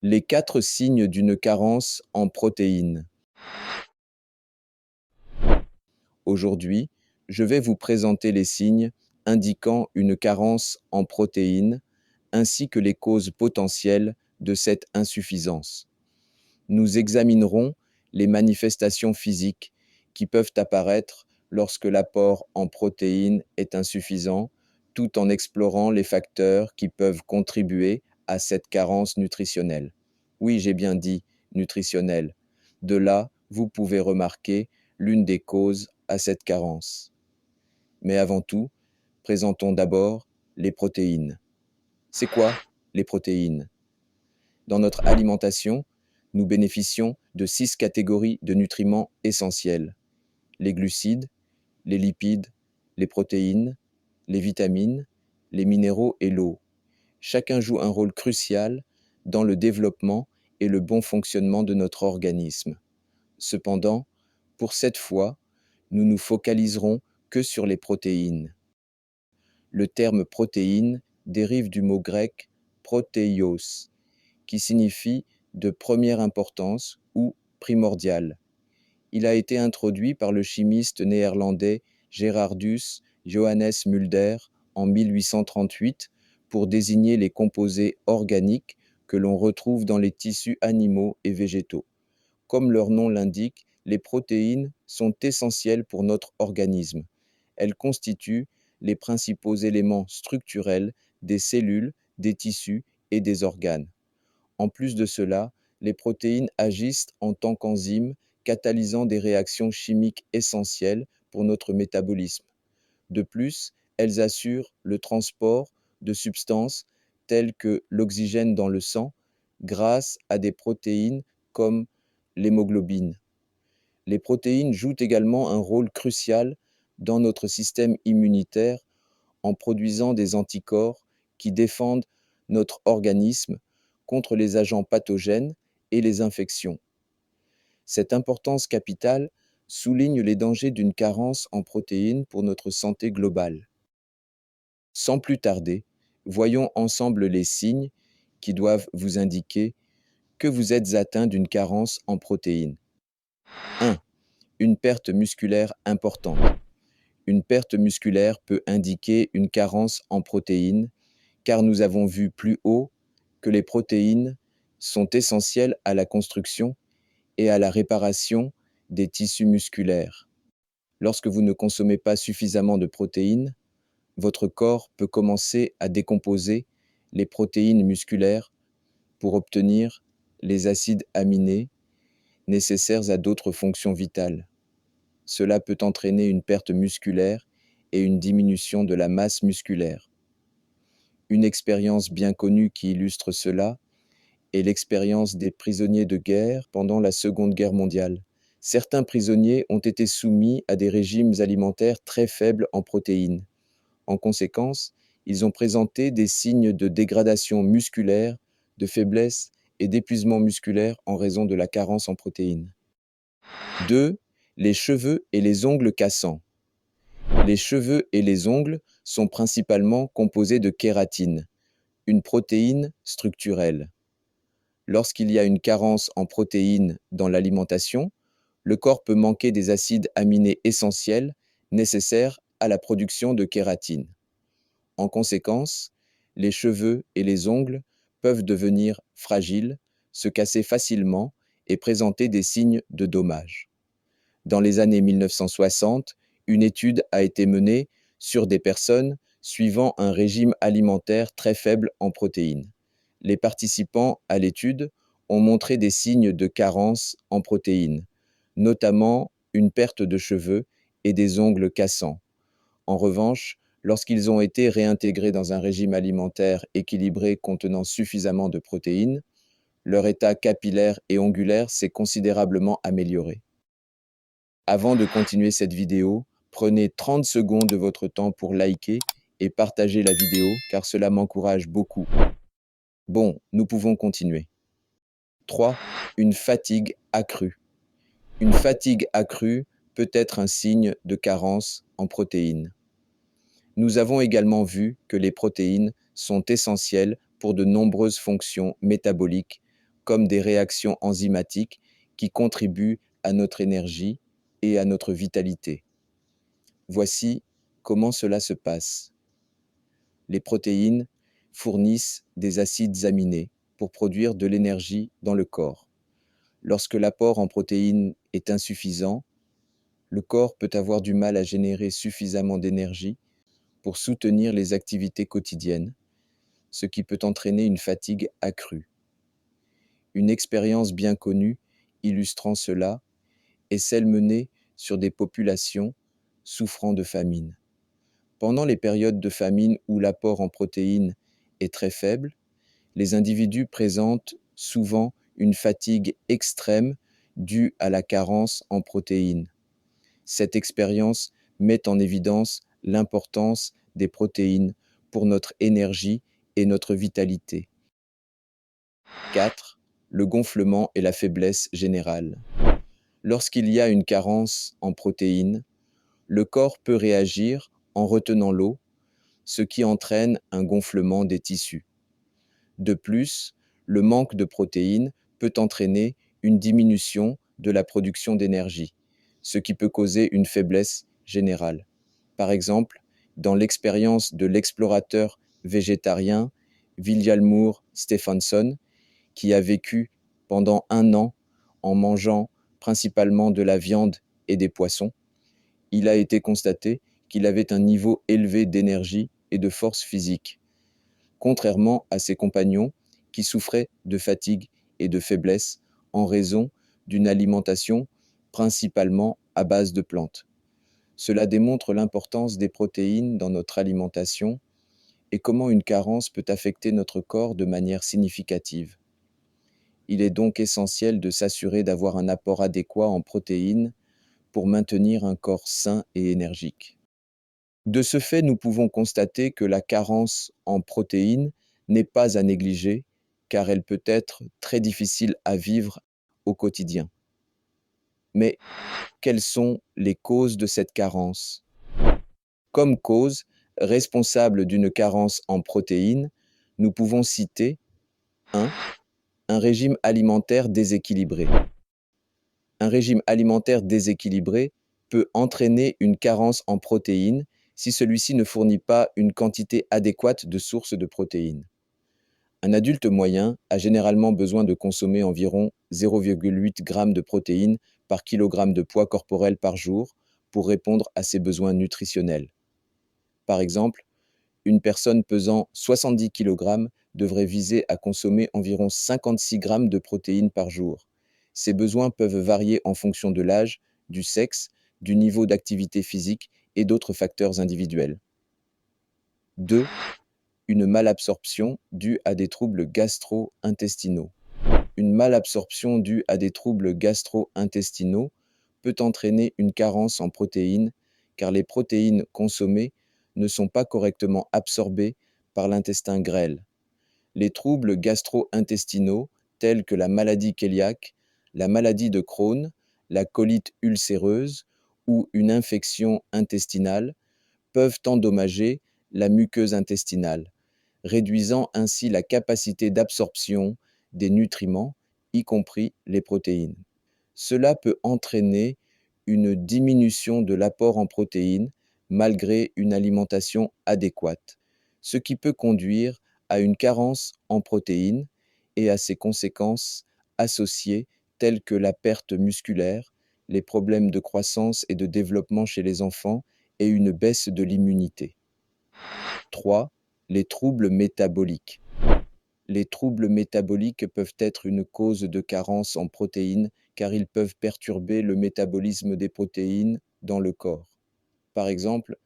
Les 4 signes d'une carence en protéines. Aujourd'hui, je vais vous présenter les signes indiquant une carence en protéines ainsi que les causes potentielles de cette insuffisance. Nous examinerons les manifestations physiques qui peuvent apparaître lorsque l'apport en protéines est insuffisant, tout en explorant les facteurs qui peuvent contribuer à cette carence nutritionnelle. Oui, j'ai bien dit nutritionnelle. De là, vous pouvez remarquer l'une des causes à cette carence. Mais avant tout, présentons d'abord les protéines. C'est quoi les protéines? Dans notre alimentation, nous bénéficions de 6 catégories de nutriments essentiels: les glucides, les lipides, les protéines, les vitamines, les minéraux et l'eau. Chacun joue un rôle crucial dans le développement et le bon fonctionnement de notre organisme. Cependant, pour cette fois, nous nous focaliserons que sur les protéines. Le terme protéine dérive du mot grec protéios, qui signifie de première importance ou primordial. Il a été introduit par le chimiste néerlandais Gerardus Johannes Mulder en 1838 pour désigner les composés organiques que l'on retrouve dans les tissus animaux et végétaux. Comme leur nom l'indique, les protéines sont essentielles pour notre organisme. Elles constituent les principaux éléments structurels des cellules, des tissus et des organes. En plus de cela, les protéines agissent en tant qu'enzymes, catalysant des réactions chimiques essentielles pour notre métabolisme. De plus, elles assurent le transport de substances telles que l'oxygène dans le sang grâce à des protéines comme l'hémoglobine. Les protéines jouent également un rôle crucial dans notre système immunitaire en produisant des anticorps qui défendent notre organisme contre les agents pathogènes et les infections. Cette importance capitale souligne les dangers d'une carence en protéines pour notre santé globale. Sans plus tarder, voyons ensemble les signes qui doivent vous indiquer que vous êtes atteint d'une carence en protéines. 1. Une perte musculaire importante. Une perte musculaire peut indiquer une carence en protéines, car nous avons vu plus haut que les protéines sont essentielles à la construction et à la réparation des tissus musculaires. Lorsque vous ne consommez pas suffisamment de protéines, votre corps peut commencer à décomposer les protéines musculaires pour obtenir les acides aminés nécessaires à d'autres fonctions vitales. Cela peut entraîner une perte musculaire et une diminution de la masse musculaire. Une expérience bien connue qui illustre cela est l'expérience des prisonniers de guerre pendant la Seconde Guerre mondiale. Certains prisonniers ont été soumis à des régimes alimentaires très faibles en protéines. En conséquence, ils ont présenté des signes de dégradation musculaire, de faiblesse et d'épuisement musculaire en raison de la carence en protéines. 2. Les cheveux et les ongles cassants. Les cheveux et les ongles sont principalement composés de kératine, une protéine structurelle. Lorsqu'il y a une carence en protéines dans l'alimentation, le corps peut manquer des acides aminés essentiels nécessaires à la production de kératine. En conséquence, les cheveux et les ongles peuvent devenir fragiles, se casser facilement et présenter des signes de dommage. Dans les années 1960, une étude a été menée sur des personnes suivant un régime alimentaire très faible en protéines. Les participants à l'étude ont montré des signes de carence en protéines, notamment une perte de cheveux et des ongles cassants. En revanche, lorsqu'ils ont été réintégrés dans un régime alimentaire équilibré contenant suffisamment de protéines, leur état capillaire et ongulaire s'est considérablement amélioré. Avant de continuer cette vidéo, prenez 30 secondes de votre temps pour liker et partager la vidéo car cela m'encourage beaucoup. Bon, nous pouvons continuer. 3. Une fatigue accrue. Une fatigue accrue peut être un signe de carence en protéines. Nous avons également vu que les protéines sont essentielles pour de nombreuses fonctions métaboliques, comme des réactions enzymatiques qui contribuent à notre énergie et à notre vitalité. Voici comment cela se passe. Les protéines fournissent des acides aminés pour produire de l'énergie dans le corps. Lorsque l'apport en protéines est insuffisant, le corps peut avoir du mal à générer suffisamment d'énergie pour soutenir les activités quotidiennes, ce qui peut entraîner une fatigue accrue. Une expérience bien connue illustrant cela est celle menée sur des populations souffrant de famine. Pendant les périodes de famine où l'apport en protéines est très faible, les individus présentent souvent une fatigue extrême due à la carence en protéines. Cette expérience met en évidence l'importance des protéines pour notre énergie et notre vitalité. 4. Le gonflement et la faiblesse générale. Lorsqu'il y a une carence en protéines, le corps peut réagir en retenant l'eau, ce qui entraîne un gonflement des tissus. De plus, le manque de protéines peut entraîner une diminution de la production d'énergie, ce qui peut causer une faiblesse générale. Par exemple, dans l'expérience de l'explorateur végétarien Vilhjálmur Stefánsson, qui a vécu pendant 1 an en mangeant principalement de la viande et des poissons, il a été constaté qu'il avait un niveau élevé d'énergie et de force physique, contrairement à ses compagnons qui souffraient de fatigue et de faiblesse en raison d'une alimentation principalement à base de plantes. Cela démontre l'importance des protéines dans notre alimentation et comment une carence peut affecter notre corps de manière significative. Il est donc essentiel de s'assurer d'avoir un apport adéquat en protéines pour maintenir un corps sain et énergique. De ce fait, nous pouvons constater que la carence en protéines n'est pas à négliger, car elle peut être très difficile à vivre au quotidien. Mais quelles sont les causes de cette carence? Comme cause responsable d'une carence en protéines, nous pouvons citer 1. Un régime alimentaire déséquilibré. Un régime alimentaire déséquilibré peut entraîner une carence en protéines si celui-ci ne fournit pas une quantité adéquate de sources de protéines. Un adulte moyen a généralement besoin de consommer environ 0,8 g de protéines par kilogramme de poids corporel par jour pour répondre à ses besoins nutritionnels. Par exemple, une personne pesant 70 kg devrait viser à consommer environ 56 g de protéines par jour. Ces besoins peuvent varier en fonction de l'âge, du sexe, du niveau d'activité physique et d'autres facteurs individuels. 2. Une malabsorption due à des troubles gastro-intestinaux. Une malabsorption due à des troubles gastro-intestinaux peut entraîner une carence en protéines, car les protéines consommées ne sont pas correctement absorbées par l'intestin grêle. Les troubles gastro-intestinaux, tels que la maladie cœliaque, la maladie de Crohn, la colite ulcéreuse ou une infection intestinale, peuvent endommager la muqueuse intestinale, réduisant ainsi la capacité d'absorption des nutriments, y compris les protéines. Cela peut entraîner une diminution de l'apport en protéines malgré une alimentation adéquate, ce qui peut conduire à une carence en protéines et à ses conséquences associées telles que la perte musculaire, les problèmes de croissance et de développement chez les enfants et une baisse de l'immunité. 3. Les troubles métaboliques. Les troubles métaboliques peuvent être une cause de carence en protéines car ils peuvent perturber le métabolisme des protéines dans le corps. Par exemple,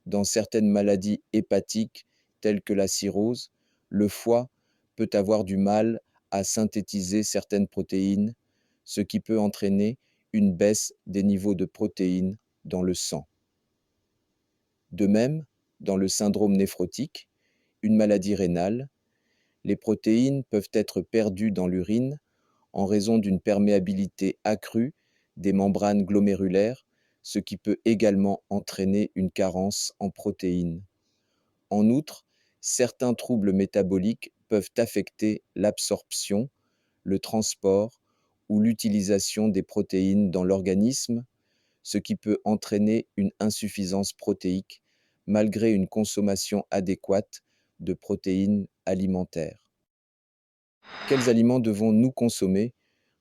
dans certaines maladies hépatiques telles que la cirrhose, le foie peut avoir du mal à synthétiser certaines protéines, ce qui peut entraîner une baisse des niveaux de protéines dans le sang. De même, dans le syndrome néphrotique, une maladie rénale, les protéines peuvent être perdues dans l'urine en raison d'une perméabilité accrue des membranes glomérulaires, ce qui peut également entraîner une carence en protéines. En outre, certains troubles métaboliques peuvent affecter l'absorption, le transport ou l'utilisation des protéines dans l'organisme, ce qui peut entraîner une insuffisance protéique malgré une consommation adéquate de protéines alimentaires. Quels aliments devons-nous consommer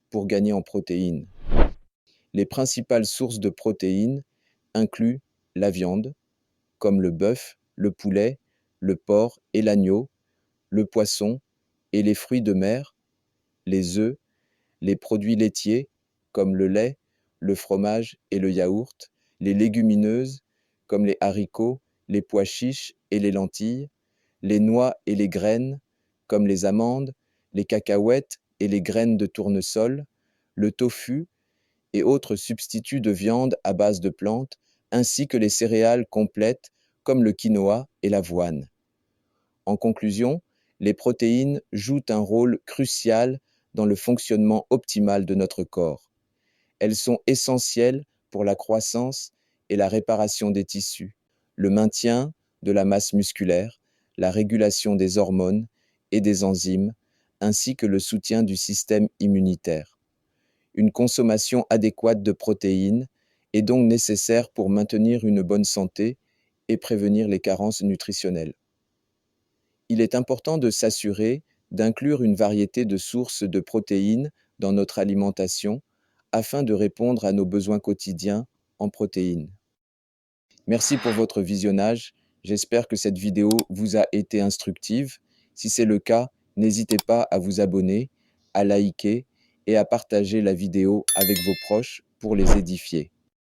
pour gagner en protéines? Les principales sources de protéines incluent la viande, comme le bœuf, le poulet, le porc et l'agneau, le poisson et les fruits de mer, les œufs, les produits laitiers, comme le lait, le fromage et le yaourt, les légumineuses, comme les haricots, les pois chiches et les lentilles, les noix et les graines, comme les amandes, les cacahuètes et les graines de tournesol, le tofu et autres substituts de viande à base de plantes, ainsi que les céréales complètes, comme le quinoa et l'avoine. En conclusion, les protéines jouent un rôle crucial dans le fonctionnement optimal de notre corps. Elles sont essentielles pour la croissance et la réparation des tissus, le maintien de la masse musculaire, la régulation des hormones et des enzymes, ainsi que le soutien du système immunitaire. Une consommation adéquate de protéines est donc nécessaire pour maintenir une bonne santé et prévenir les carences nutritionnelles. Il est important de s'assurer d'inclure une variété de sources de protéines dans notre alimentation afin de répondre à nos besoins quotidiens en protéines. Merci pour votre visionnage. J'espère que cette vidéo vous a été instructive. Si c'est le cas, n'hésitez pas à vous abonner, à liker et à partager la vidéo avec vos proches pour les édifier.